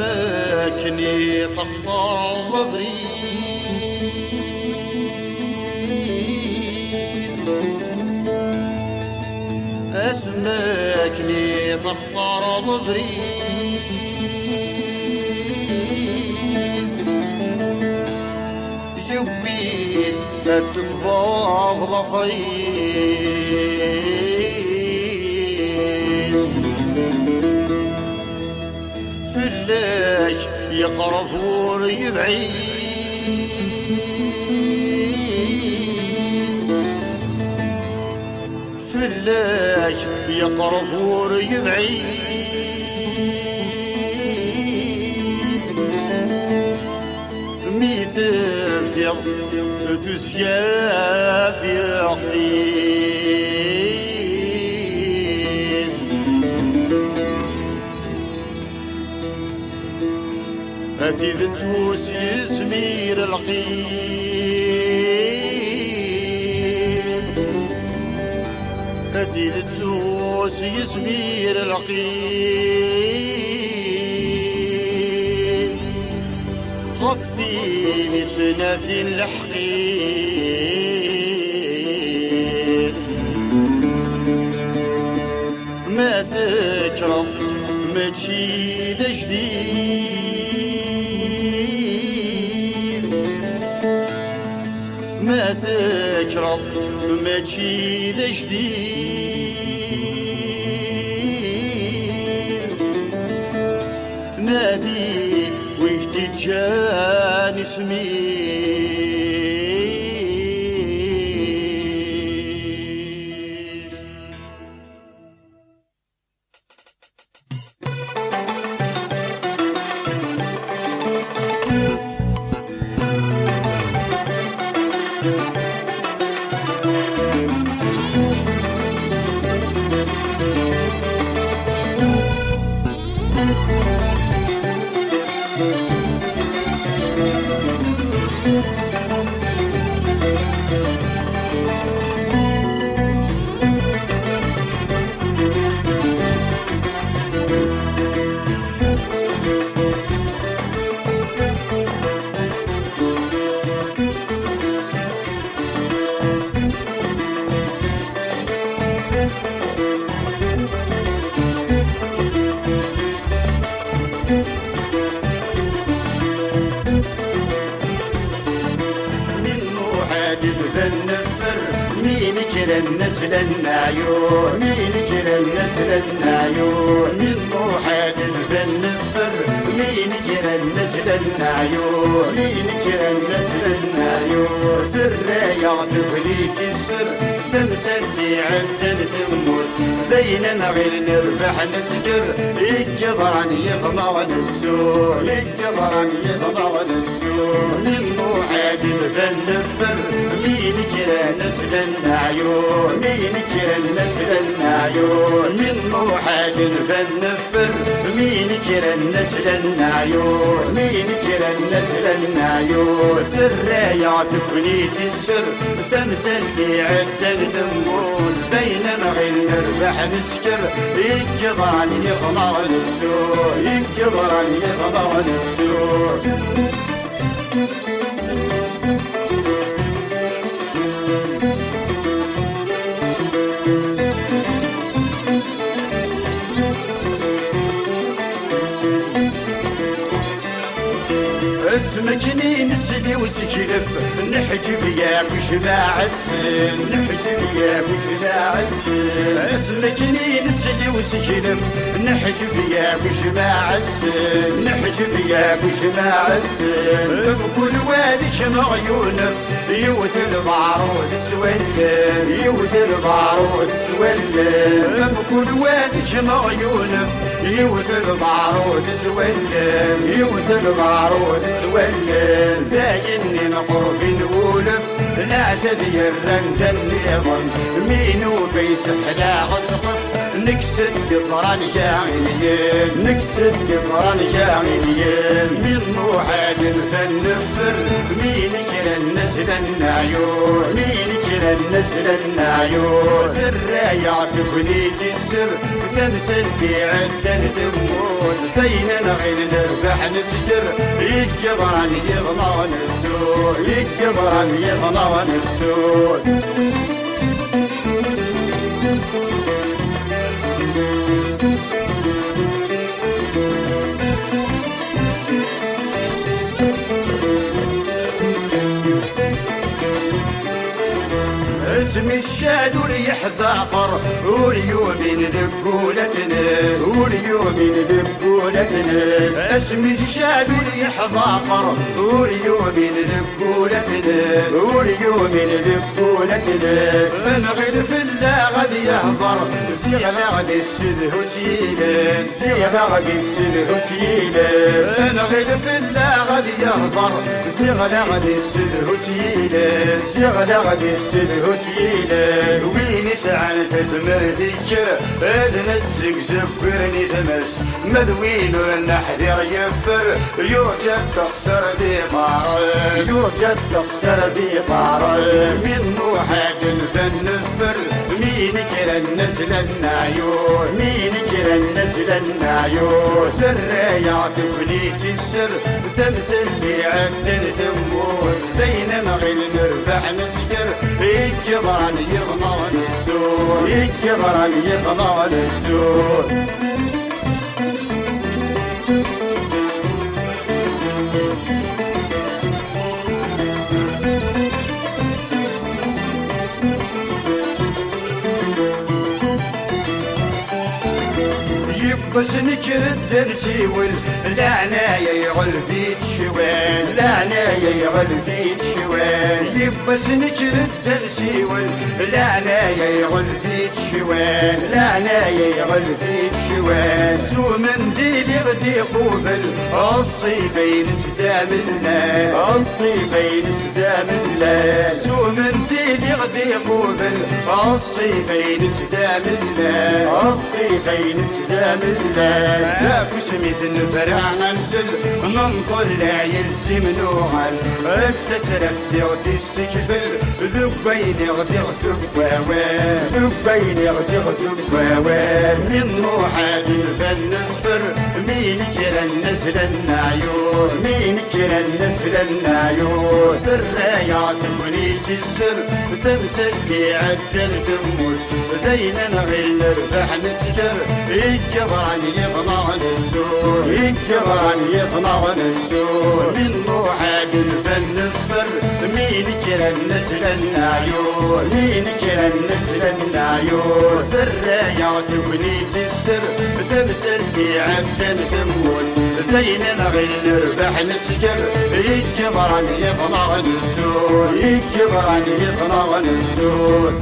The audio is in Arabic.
اسمكني تخطر ضبري اسمكني تخطر ضبري يبي تتفض ظفري فلاش يقرب ويبعيد فلاش يقرب ويبعيد ميثل تسياف يخفيف هاتي ذتوس يزمير العقيل هاتي ذتوس يزمير العقيل غفيني تنافي الحقيق ما ذكرى ما تشيد جديد ما ذكرى ما تشيد جديد نادي وجدي جاني سمير مين كرا الناس للنعيون مين كرا الناس للنعيون من محادث بالنفر مين كرا الناس للنعيون مين كرا الناس للنعيون ثرايا تبليت السر تمسدي عدل تموت بيننا غير نربح نسكر يكبران يطمع ونسور يكبران يطمع ونسور من محادث بالنفر مين كرا الناس للنعيون مين كرا الناس للنعيون من محادث بالنفر مين كرا الناس للنعيون مين كرا الناس للنعيون ثرايا تفنيت السر تمسلي عدل تموت بينما غير نربح نسكر يكبران يطمع ونسور يكبران يطمع ونسور اسمكني نسلي وسكلف نحجب ياك وشباع السن نحجب ياك وشباع السن اسمكني نسلي وسكلف نحجب ياك وشباع السن نحجب ياك وشباع السن بكل وادك معيونف يوت البعرود سولف يوت البعرود سولف بكل وادك معيونف يوت البعرود سولف يوت البعرود سولف ذايني نقرب نولف لا تبي الرند النظام مينو في سحلا عصقف نكسد قصران كاملين نكسد قصران كاملين من موحد فنفر مين كلا النسل النعيون مين كلا النسل النعيون الرايع تكنيت السر تمثل بعدن تموت فين نغير نربح نسكر يكبران يغنى نفسه يكبران يغنى نفسه اسم الشاد وريح ذاقر واليومين ذبولة ناس واليومين ذبولة ناس اسم الشاد وريح ذاقر واليومين ذبولة ناس واليومين ذبولة ناس نغل في الله غد يهضر صيغة غد السد هسيلة صيغة غد السد هسيلة نغل في الله غد يهضر صيغة غد السد هسيلة صيغة غد السد هسيلة وين سعى تزمر ذكر اذن تزقزق ورني تمس مذوين ورنحذر يفر يوجد تخسر ذي طار يوجد تخسر ذي طار من موحد فنفر مين كلا النسل النعيون مين كلا النسل النعيون ثريا تبنيت السر تمثل بعدن تموت بين مغل نربح نسكر يكبران يغنى نسور يكبران يغنى نسور بس نكرد نسيول لعنايا يغلبيت شوال لعنايا يغلبيت شوال يبس نكرد نسيول لعنايا يغلبيت شوال لعنايا يغلبيت شوال سو من ديلي غدي قوبل الصيفين سدام الله الصيفين سدام الله سو من ديلي غدي قوبل الصيفين سدام الله الصيفين سدام الله نافس مثل فرع ننزل ننطلع يلزم نوعل التسرف يغدي السكفل ذبين يغدي غزب واوان ذبين يغدي غزب واوان من موحد الفن الفر مين كلا النسل النعيون مين كلا النسل النعيون ثرايا تبنيت السر تمثل بعدل تموت ذينا غير نربح نسكر يكبران يغنى نسور يكبران يغنى نسور من موحد الفن الفر مين كلا النسل النعيون مين كلا النسل النعيون ثرايا تبنيت السر تمثل بعدل تموت ذينا غير نربح نسكر يكبران يغنى نسور يكبران يغنى نسور